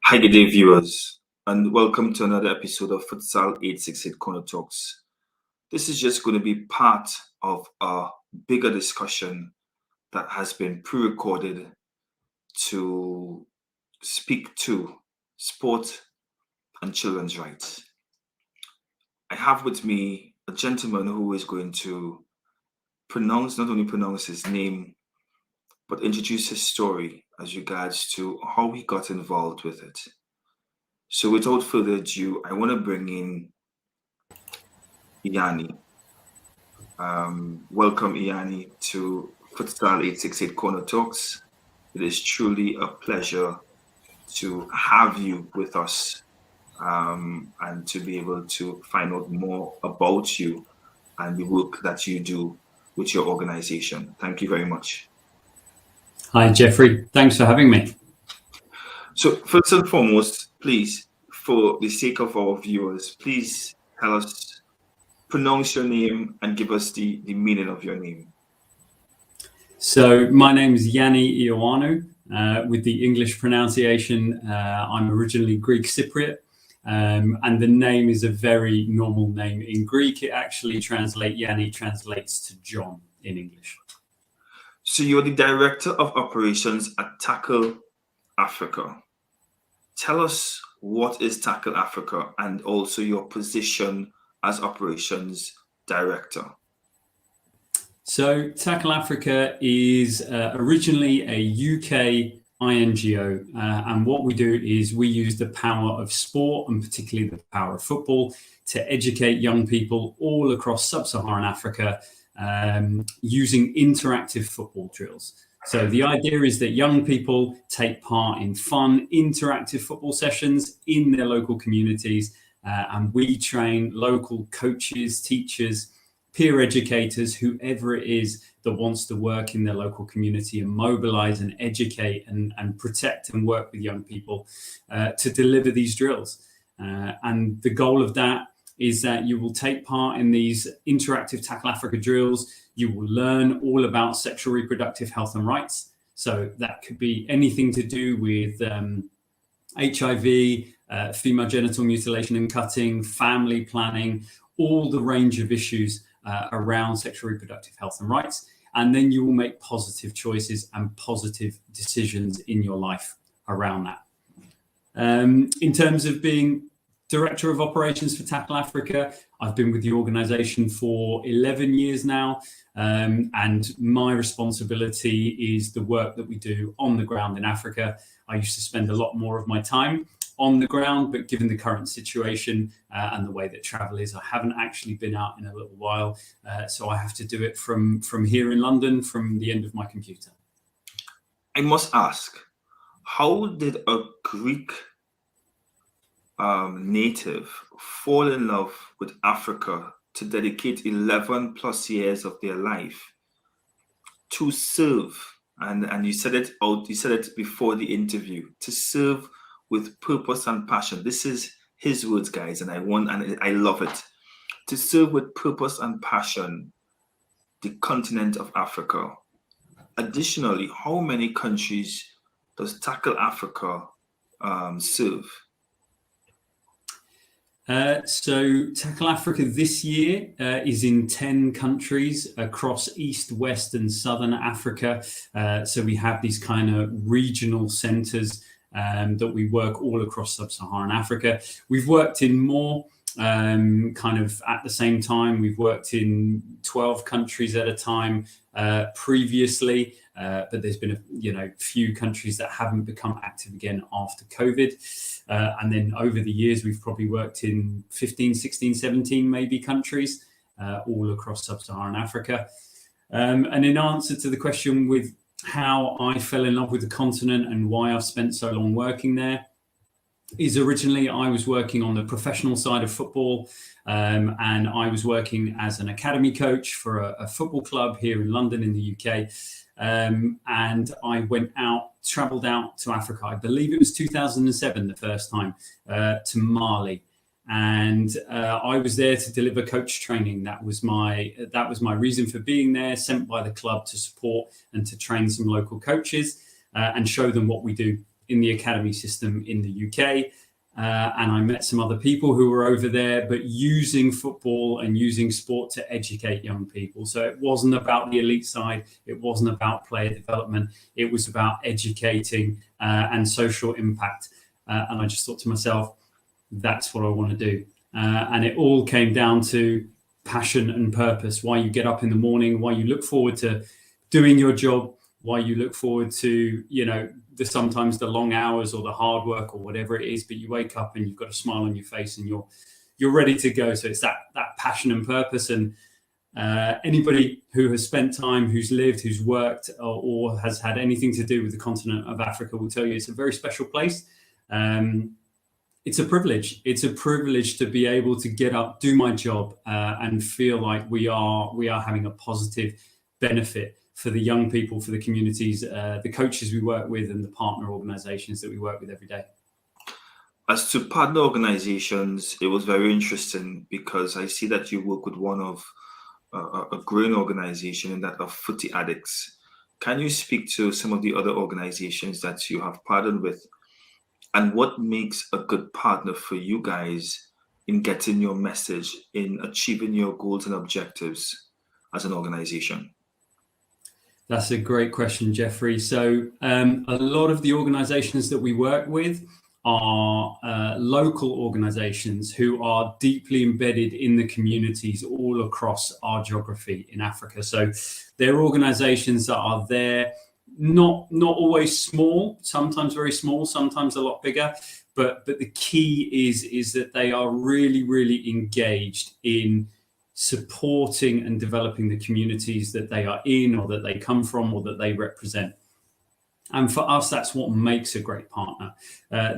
Hi, good day, viewers, and welcome to another episode of Futsal868 Corner Talks. This is just going to be part of a bigger discussion that has been pre-recorded to speak to sport and children's rights. I have with me a gentleman who is going to not only pronounce his name, but introduce his story as regards to how he got involved with it. So without further ado, I want to bring in Yianny. Welcome, Yianny, to Futsal868 Corner Talks. It is truly a pleasure to have you with us and to be able to find out more about you and the work that you do with your organization. Thank you very much. Hi, Jeffrey. Thanks for having me. So first and foremost, please, for the sake of our viewers, please tell us, pronounce your name and give us the meaning of your name. So my name is Yianny Ioannou. With the English pronunciation, I'm originally Greek Cypriot, and the name is a very normal name. In Greek, it actually Yianny translates to John in English. So you're the Director of Operations at Tackle Africa. Tell us what is Tackle Africa and also your position as Operations Director. So Tackle Africa is originally a UK INGO, and what we do is we use the power of sport and particularly the power of football to educate young people all across sub-Saharan Africa using interactive football drills. So the idea is that young people take part in fun, interactive football sessions in their local communities, and we train local coaches, teachers, peer educators, whoever it is that wants to work in their local community and mobilize and educate and protect and work with young people to deliver these drills. And the goal of that is that you will take part in these interactive Tackle Africa drills. You will learn all about sexual reproductive health and rights. So that could be anything to do with HIV, female genital mutilation and cutting, family planning, all the range of issues around sexual reproductive health and rights. And then you will make positive choices and positive decisions in your life around that. In terms of being Director of Operations for Tackle Africa, I've been with the organization for 11 years now, and my responsibility is the work that we do on the ground in Africa. I used to spend a lot more of my time on the ground, but given the current situation and the way that travel is, I haven't actually been out in a little while, so I have to do it from here in London, from the end of my computer. I must ask, how did a Greek native fall in love with Africa to dedicate 11 plus years of their life to serve? And you said it before the interview, to serve with purpose and passion. This is his words, guys, and I love it. To serve with purpose and passion the continent of Africa. Additionally, how many countries does Tackle Africa serve? So Tackle Africa this year is in 10 countries across East, West and Southern Africa. So we have these kind of regional centers that we work all across sub-Saharan Africa. We've worked in more kind of at the same time. We've worked in 12 countries at a time previously, but there's been a few countries that haven't become active again after COVID. And then over the years, we've probably worked in 15, 16, 17 maybe countries all across sub-Saharan Africa. And in answer to the question with how I fell in love with the continent and why I've spent so long working there, is originally I was working on the professional side of football, and I was working as an academy coach for a football club here in London in the UK. And I traveled out to Africa. I believe it was 2007, the first time, to Mali. And I was there to deliver coach training. That was my reason for being there, sent by the club to support and to train some local coaches and show them what we do in the academy system in the UK. And I met some other people who were over there, but using football and using sport to educate young people. So it wasn't about the elite side. It wasn't about player development. It was about educating and social impact. And I just thought to myself, that's what I want to do. And it all came down to passion and purpose, why you get up in the morning, why you look forward to doing your job, why you look forward to, sometimes the long hours or the hard work or whatever it is, but you wake up and you've got a smile on your face and you're ready to go. So it's that passion and purpose. And anybody who has spent time, who's lived, who's worked, or has had anything to do with the continent of Africa will tell you it's a very special place. It's a privilege. It's a privilege to be able to get up, do my job, and feel like we are having a positive benefit for the young people, for the communities, the coaches we work with, and the partner organizations that we work with every day. As to partner organizations, it was very interesting because I see that you work with one of a growing organization, and that of Footy Addicts. Can you speak to some of the other organizations that you have partnered with, and what makes a good partner for you guys in getting your message, in achieving your goals and objectives as an organization? That's a great question, Jeffrey. So a lot of the organizations that we work with are local organizations who are deeply embedded in the communities all across our geography in Africa. So they're organizations that are there, not always small, sometimes very small, sometimes a lot bigger. But the key is that they are really, really engaged in supporting and developing the communities that they are in, or that they come from, or that they represent. And for us, that's what makes a great partner.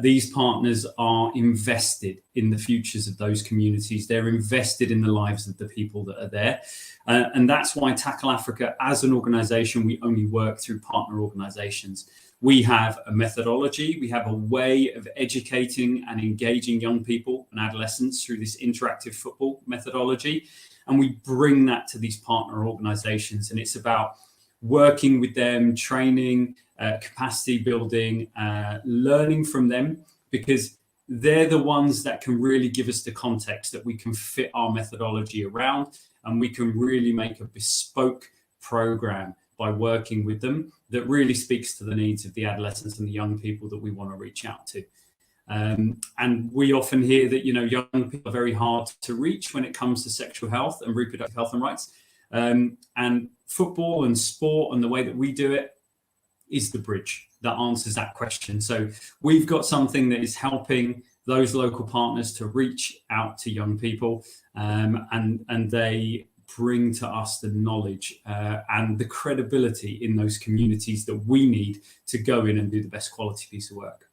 These partners are invested in the futures of those communities. They're invested in the lives of the people that are there. And that's why Tackle Africa, as an organization, we only work through partner organizations. We have a methodology. We have a way of educating and engaging young people and adolescents through this interactive football methodology. And we bring that to these partner organizations. And it's about working with them, training, capacity building, learning from them, because they're the ones that can really give us the context that we can fit our methodology around, and we can really make a bespoke program by working with them that really speaks to the needs of the adolescents and the young people that we want to reach out to. And we often hear that, young people are very hard to reach when it comes to sexual health and reproductive health and rights. And football and sport and the way that we do it is the bridge that answers that question. So we've got something that is helping those local partners to reach out to young people, and they bring to us the knowledge and the credibility in those communities that we need to go in and do the best quality piece of work.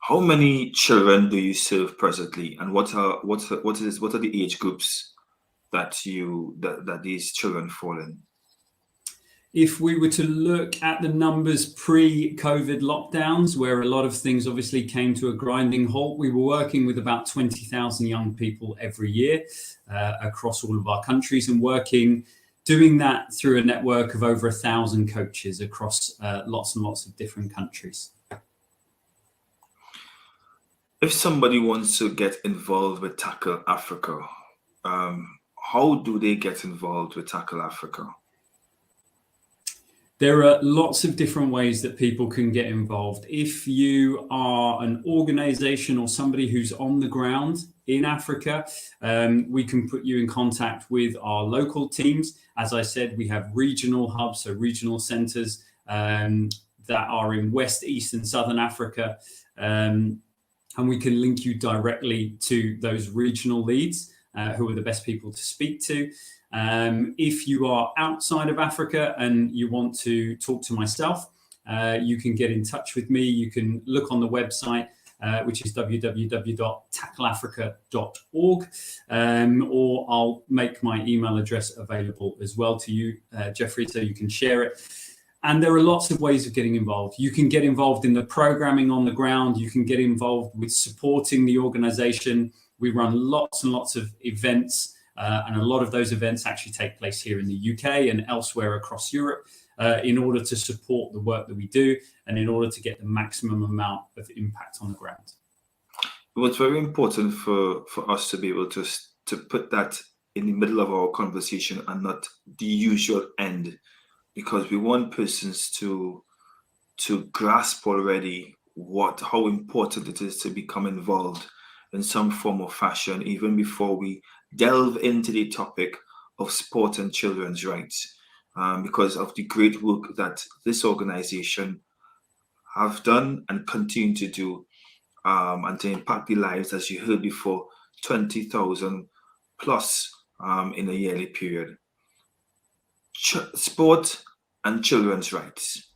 How many children do you serve presently, and what are the age groups that these children fall in? If we were to look at the numbers pre-COVID lockdowns, where a lot of things obviously came to a grinding halt, we were working with about 20,000 young people every year across all of our countries, and doing that through a network of over 1,000 coaches across lots and lots of different countries. If somebody wants to get involved with Tackle Africa, how do they get involved with Tackle Africa? There are lots of different ways that people can get involved. If you are an organization or somebody who's on the ground in Africa, we can put you in contact with our local teams. As I said, we have regional hubs, so regional centers that are in West, East and Southern Africa. And we can link you directly to those regional leads who are the best people to speak to. If you are outside of Africa and you want to talk to myself, you can get in touch with me. You can look on the website, which is www.tackleafrica.org, or I'll make my email address available as well to you, Jeffrey, so you can share it. And there are lots of ways of getting involved. You can get involved in the programming on the ground. You can get involved with supporting the organization. We run lots and lots of events, and a lot of those events actually take place here in the UK and elsewhere across Europe. in order to support the work that we do and in order to get the maximum amount of impact on the ground. It was very important for us to be able to put that in the middle of our conversation and not the usual end, because we want persons to grasp already how important it is to become involved in some form of fashion, even before we delve into the topic of sport and children's rights, because of the great work that this organization have done and continue to do, and to impact the lives, as you heard before, 20,000 plus in a yearly period. Sport and children's rights.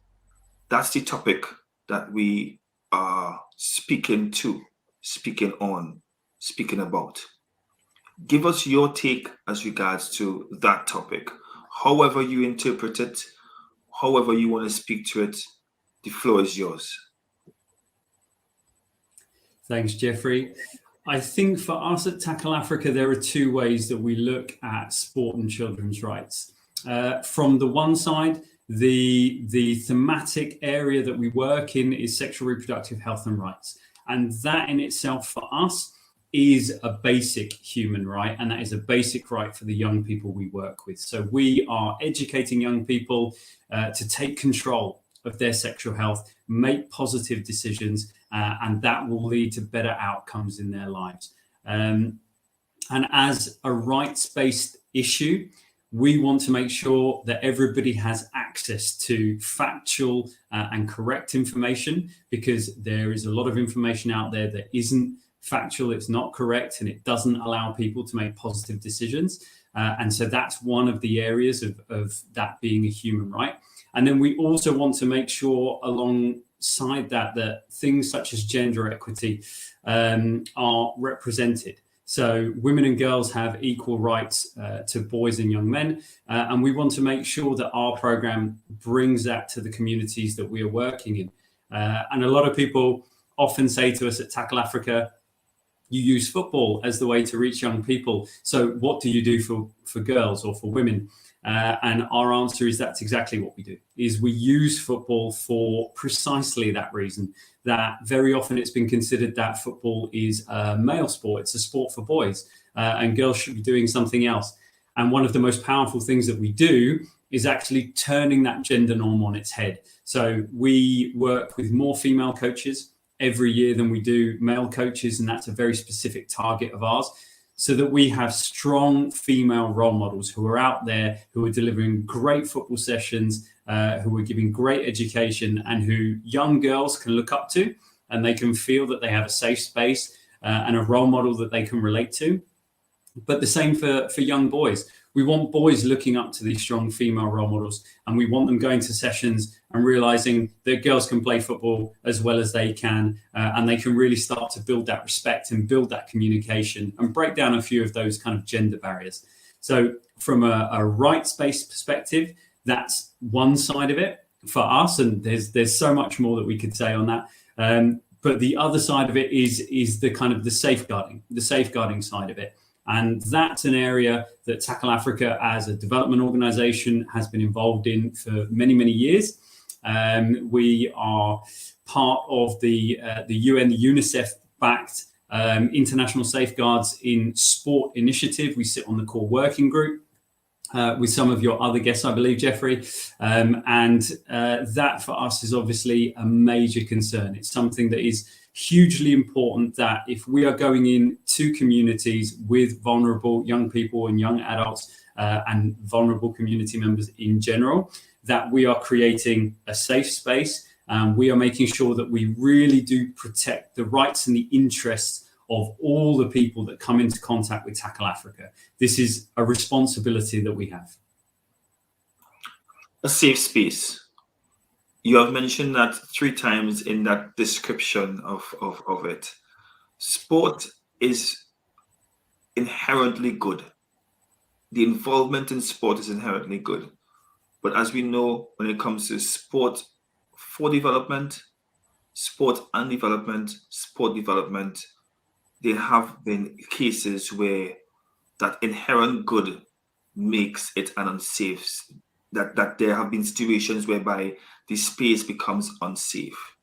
That's the topic that we are speaking about. Give us your take as regards to that topic. However you interpret it, however you want to speak to it, the floor is yours. Thanks, Jeffrey. I think for us at Tackle Africa, there are two ways that we look at sport and children's rights. From the one side, the thematic area that we work in is sexual reproductive health and rights. And that in itself for us is a basic human right, and that is a basic right for the young people we work with. So we are educating young people to take control of their sexual health, make positive decisions, and that will lead to better outcomes in their lives. And as a rights-based issue, we want to make sure that everybody has access to factual and correct information, because there is a lot of information out there that isn't factual, it's not correct, and it doesn't allow people to make positive decisions. And so that's one of the areas of that being a human right. And then we also want to make sure alongside that things such as gender equity are represented. So women and girls have equal rights to boys and young men. And we want to make sure that our program brings that to the communities that we are working in. And a lot of people often say to us at Tackle Africa, you use football as the way to reach young people. So what do you do for girls or for women? And our answer is that's exactly what we do, is we use football for precisely that reason, that very often it's been considered that football is a male sport, it's a sport for boys, and girls should be doing something else. And one of the most powerful things that we do is actually turning that gender norm on its head. So we work with more female coaches every year than we do male coaches, and that's a very specific target of ours, so that we have strong female role models who are out there, who are delivering great football sessions, who are giving great education, and who young girls can look up to, and they can feel that they have a safe space and a role model that they can relate to. But the same for young boys. We want boys looking up to these strong female role models, and we want them going to sessions and realizing that girls can play football as well as they can, and they can really start to build that respect and build that communication and break down a few of those kind of gender barriers. So from a rights-based perspective, that's one side of it for us, and there's so much more that we could say on that. But the other side of it is the kind of the safeguarding side of it. And that's an area that Tackle Africa as a development organization has been involved in for many, many years. We are part of the UN, the UNICEF-backed International Safeguards in Sport initiative. We sit on the core working group with some of your other guests, I believe, Jeffrey. And that for us is obviously a major concern. It's something that is hugely important, that if we are going into communities with vulnerable young people and young adults and vulnerable community members in general, that we are creating a safe space. We are making sure that we really do protect the rights and the interests of all the people that come into contact with Tackle Africa. This is a responsibility that we have. A safe space. You have mentioned that 3 times in that description of it. Sport is inherently good. The involvement in sport is inherently good. But as we know, when it comes to sport for development, sport development, there have been cases where that inherent good makes it an unsafe that there have been situations whereby the space becomes unsafe.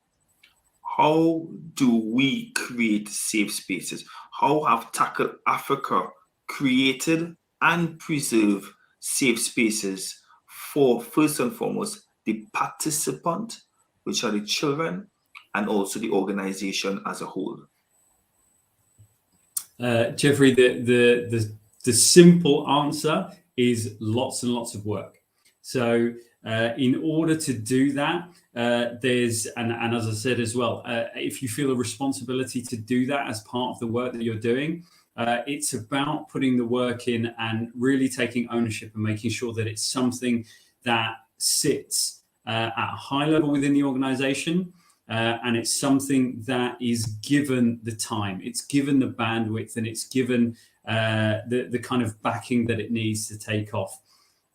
How do we create safe spaces? How have Tackle Africa created and preserved safe spaces for, first and foremost, the participant, which are the children, and also the organization as a whole? Jeffrey, the simple answer is lots and lots of work. So in order to do that, there's, and as I said as well, if you feel a responsibility to do that as part of the work that you're doing, it's about putting the work in and really taking ownership and making sure that it's something that sits at a high level within the organization. And it's something that is given the time, it's given the bandwidth, and it's given the kind of backing that it needs to take off.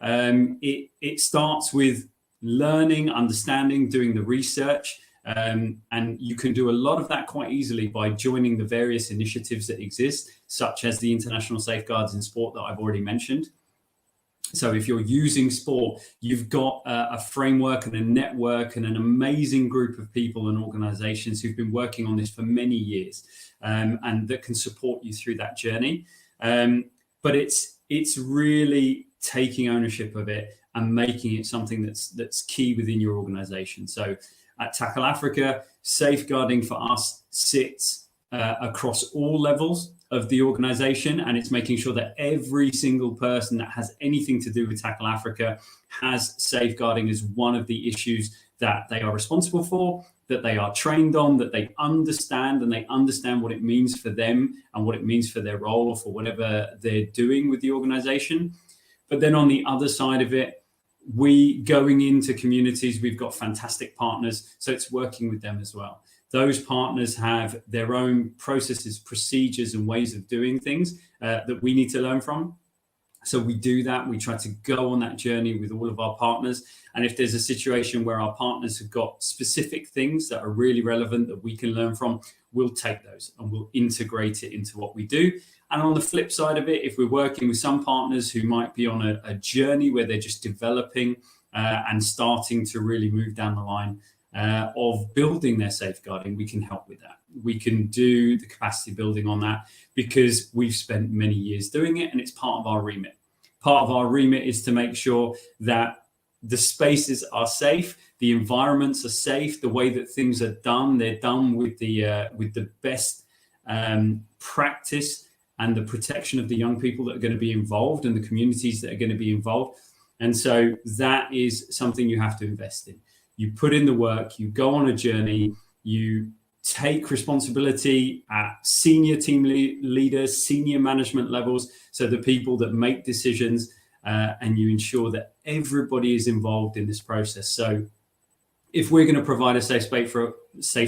It starts with learning, understanding, doing the research, and you can do a lot of that quite easily by joining the various initiatives that exist, such as the International Safeguards in Sport that I've already mentioned. So if you're using sport, you've got a framework and a network and an amazing group of people and organizations who've been working on this for many years, and that can support you through that journey. But it's really taking ownership of it and making it something that's key within your organization. So at Tackle Africa, safeguarding for us sits across all levels of the organization, and it's making sure that every single person that has anything to do with Tackle Africa has safeguarding as one of the issues that they are responsible for, that they are trained on, that they understand, and they understand what it means for them and what it means for their role or for whatever they're doing with the organization. But then on the other side of it, we going into communities, we've got fantastic partners, so it's working with them as well. Those partners have their own processes, procedures, and ways of doing things that we need to learn from. So we do that. We try to go on that journey with all of our partners. And if there's a situation where our partners have got specific things that are really relevant that we can learn from, we'll take those and we'll integrate it into what we do. And on the flip side of it, if we're working with some partners who might be on a journey where they're just developing and starting to really move down the line of building their safeguarding, we can help with that. We can do the capacity building on that because we've spent many years doing it and it's part of our remit. Part of our remit is to make sure that the spaces are safe, the environments are safe, the way that things are done, they're done with the best practice and the protection of the young people that are going to be involved and the communities that are going to be involved. And so that is something you have to invest in. You put in the work, you go on a journey, you take responsibility at senior team leaders, senior management levels, so the people that make decisions, and you ensure that everybody is involved in this process. So if we're going to provide a safe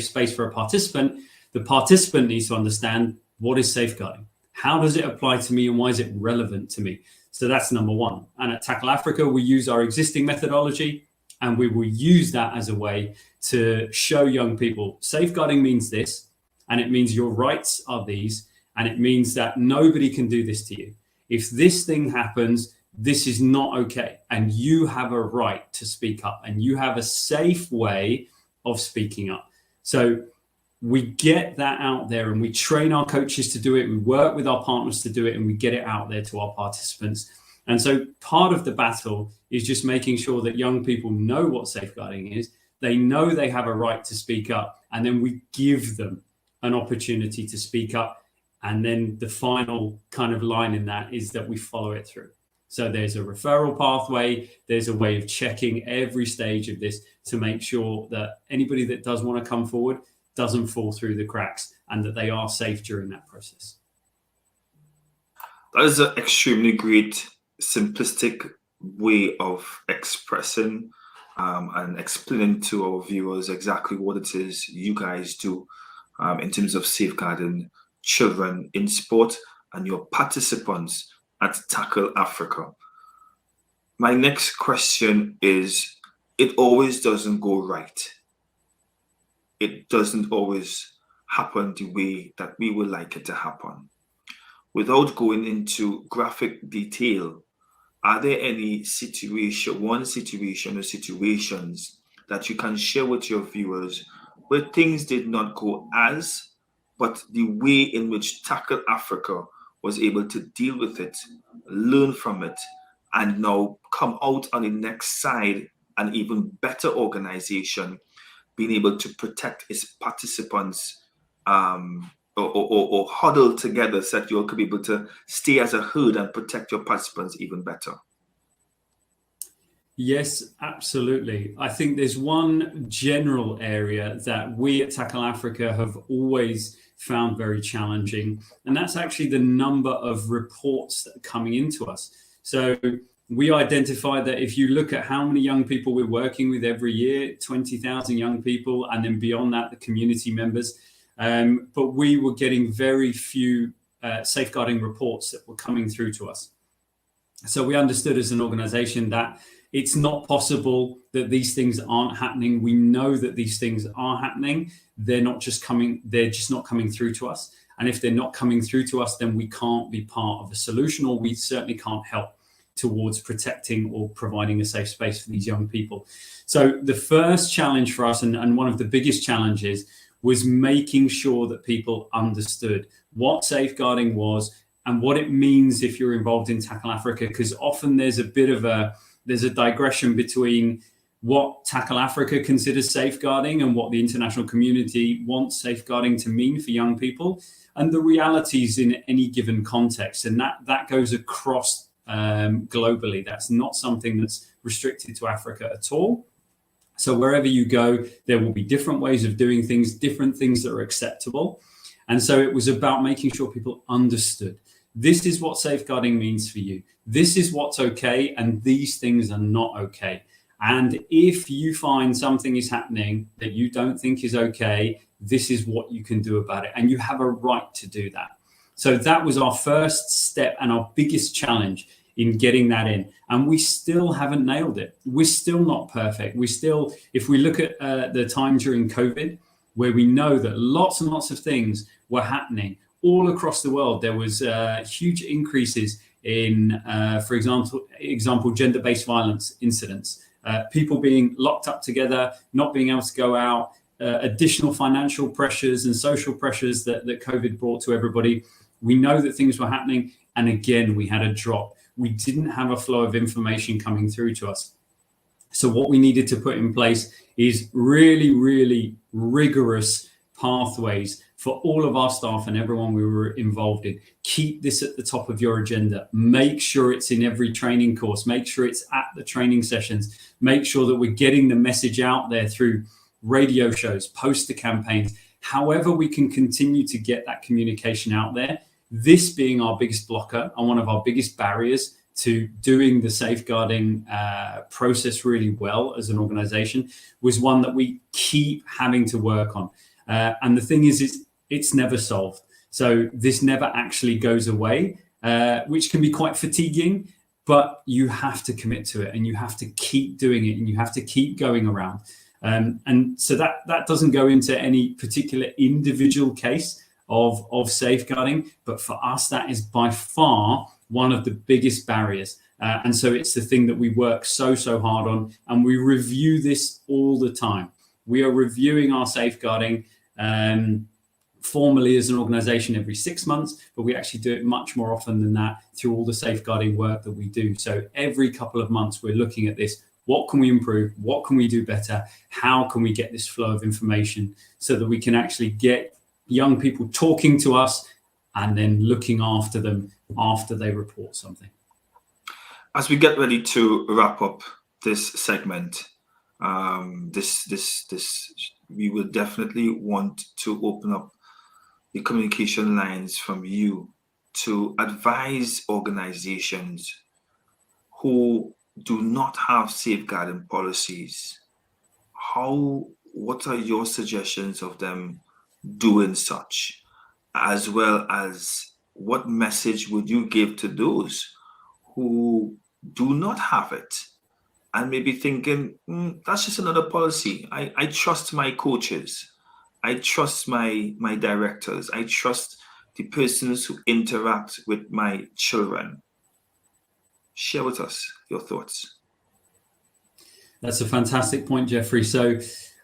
space for a participant, the participant needs to understand what is safeguarding. How does it apply to me and why is it relevant to me? So that's number one. And at Tackle Africa, we use our existing methodology, and we will use that as a way to show young people safeguarding means this, and it means your rights are these, and it means that nobody can do this to you. If this thing happens, this is not okay, and you have a right to speak up, and you have a safe way of speaking up. So we get that out there, and we train our coaches to do it. We work with our partners to do it, and we get it out there to our participants. And so part of the battle is just making sure that young people know what safeguarding is. They know they have a right to speak up, and then we give them an opportunity to speak up. And then the final kind of line in that is that we follow it through. So there's a referral pathway. There's a way of checking every stage of this to make sure that anybody that does want to come forward doesn't fall through the cracks and that they are safe during that process. That is an extremely great, simplistic way of expressing and explaining to our viewers exactly what it is you guys do in terms of safeguarding children in sport and your participants at Tackle Africa. My next question is, it always doesn't go right. It doesn't always happen the way that we would like it to happen. Without going into graphic detail, are there any one situation or situations that you can share with your viewers where things did not go as, but the way in which Tackle Africa was able to deal with it, learn from it, and now come out on the next side an even better organization, being able to protect its participants, or huddle together so that you all could be able to stay as a herd and protect your participants even better? Yes, absolutely. I think there's one general area that we at Tackle Africa have always found very challenging, and that's actually the number of reports that are coming into us. So we identified that if you look at how many young people we're working with every year, 20,000 young people, and then beyond that, the community members, but we were getting very few safeguarding reports that were coming through to us. So we understood as an organization that it's not possible that these things aren't happening. We know that these things are happening. They're just not coming through to us. And if they're not coming through to us, then we can't be part of a solution, or we certainly can't help towards protecting or providing a safe space for these young people. So the first challenge for us, and one of the biggest challenges, was making sure that people understood what safeguarding was and what it means if you're involved in Tackle Africa, because often there's a digression between what Tackle Africa considers safeguarding and what the international community wants safeguarding to mean for young people, and the realities in any given context. And that goes across globally. That's not something that's restricted to Africa at all. So wherever you go, there will be different ways of doing things, different things that are acceptable. And so it was about making sure people understood, this is what safeguarding means for you. This is what's okay, and these things are not okay. And if you find something is happening that you don't think is okay, this is what you can do about it. And you have a right to do that. So that was our first step and our biggest challenge in getting that in. And we still haven't nailed it. We're still not perfect. If we look at the time during COVID, where we know that lots and lots of things were happening all across the world, there was huge increases in, for example, gender-based violence incidents, people being locked up together, not being able to go out, additional financial pressures and social pressures that COVID brought to everybody. We know that things were happening. And again, we had a drop. We didn't have a flow of information coming through to us. So what we needed to put in place is really, really rigorous pathways for all of our staff and everyone we were involved in. Keep this at the top of your agenda. Make sure it's in every training course. Make sure it's at the training sessions. Make sure that we're getting the message out there through radio shows, poster campaigns, however we can continue to get that communication out there. This being our biggest blocker and one of our biggest barriers to doing the safeguarding process really well as an organization was one that we keep having to work on. And the thing is, it's never solved. So this never actually goes away, which can be quite fatiguing, but you have to commit to it and you have to keep doing it and you have to keep going around. And so that doesn't go into any particular individual case of safeguarding, but for us, that is by far one of the biggest barriers. And so it's the thing that we work so hard on, and we review this all the time. We are reviewing our safeguarding formally as an organization every 6 months, but we actually do it much more often than that through all the safeguarding work that we do. So every couple of months, we're looking at this. What can we improve? What can we do better? How can we get this flow of information so that we can actually get young people talking to us and then looking after them after they report something? As we get ready to wrap up this segment, we will definitely want to open up the communication lines from you to advise organizations who do not have safeguarding policies. What are your suggestions of them doing such, as well as what message would you give to those who do not have it and maybe thinking, that's just another policy. I trust my coaches. I trust my directors. I trust the persons who interact with my children. Share with us your thoughts. That's a fantastic point, Jeffrey. So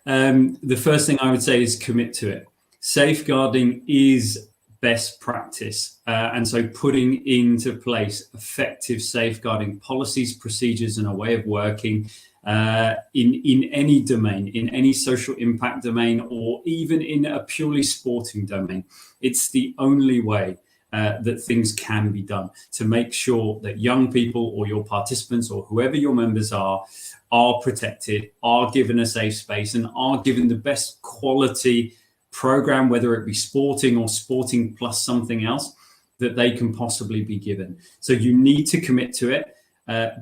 the first thing I would say is commit to it. Safeguarding is best practice. And so putting into place effective safeguarding policies, procedures, and a way of working in any domain, in any social impact domain, or even in a purely sporting domain. It's the only way that things can be done to make sure that young people or your participants or whoever your members are protected, are given a safe space, and are given the best quality program, whether it be sporting or sporting plus something else, that they can possibly be given. So you need to commit to it.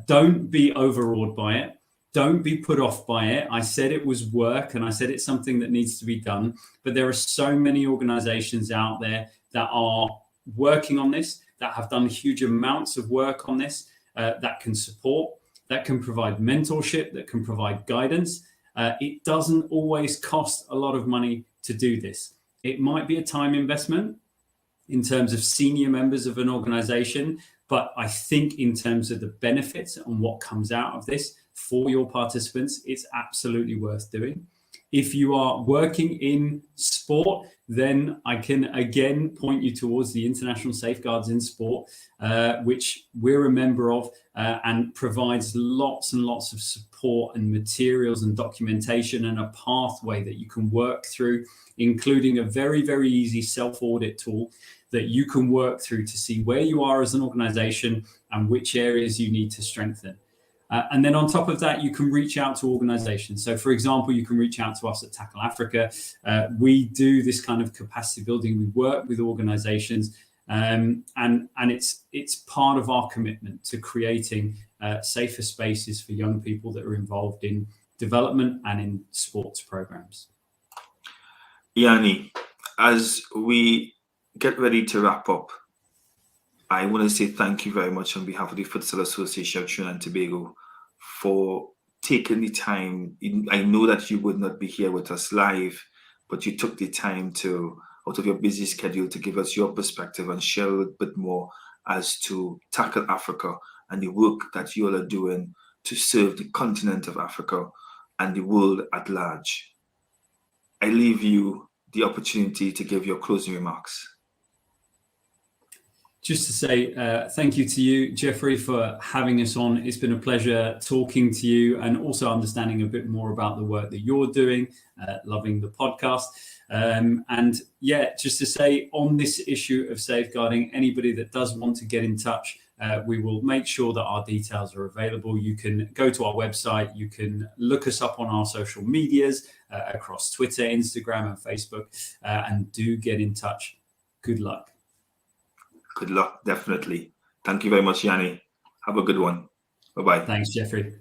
Don't be overawed by it. Don't be put off by it. I said it was work, and I said it's something that needs to be done. But there are so many organizations out there that are working on this, that have done huge amounts of work on this, that can support, that can provide mentorship, that can provide guidance. It doesn't always cost a lot of money to do this. It might be a time investment in terms of senior members of an organization, but I think in terms of the benefits and what comes out of this for your participants, it's absolutely worth doing. If you are working in sport, then I can again point you towards the International Safeguards in Sport, which we're a member of, and provides lots and lots of support and materials and documentation and a pathway that you can work through, including a very, very easy self-audit tool that you can work through to see where you are as an organization and which areas you need to strengthen. And then on top of that, you can reach out to organizations. So, for example, you can reach out to us at Tackle Africa. We do this kind of capacity building. We work with organizations, and it's part of our commitment to creating safer spaces for young people that are involved in development and in sports programs. Yianny, as we get ready to wrap up, I want to say thank you very much on behalf of the Futsal Association of Trinidad and Tobago for taking the time. I know that you would not be here with us live, but you took the time to, out of your busy schedule, to give us your perspective and share a little bit more as to Tackle Africa and the work that you all are doing to serve the continent of Africa and the world at large. I leave you the opportunity to give your closing remarks. Just to say thank you to you, Jeffrey, for having us on. It's been a pleasure talking to you and also understanding a bit more about the work that you're doing, loving the podcast. And yeah, just to say on this issue of safeguarding, anybody that does want to get in touch, we will make sure that our details are available. You can go to our website. You can look us up on our social medias across Twitter, Instagram, and Facebook, and do get in touch. Good luck. Good luck, definitely. Thank you very much, Yianny. Have a good one. Bye-bye. Thanks, Jeffrey.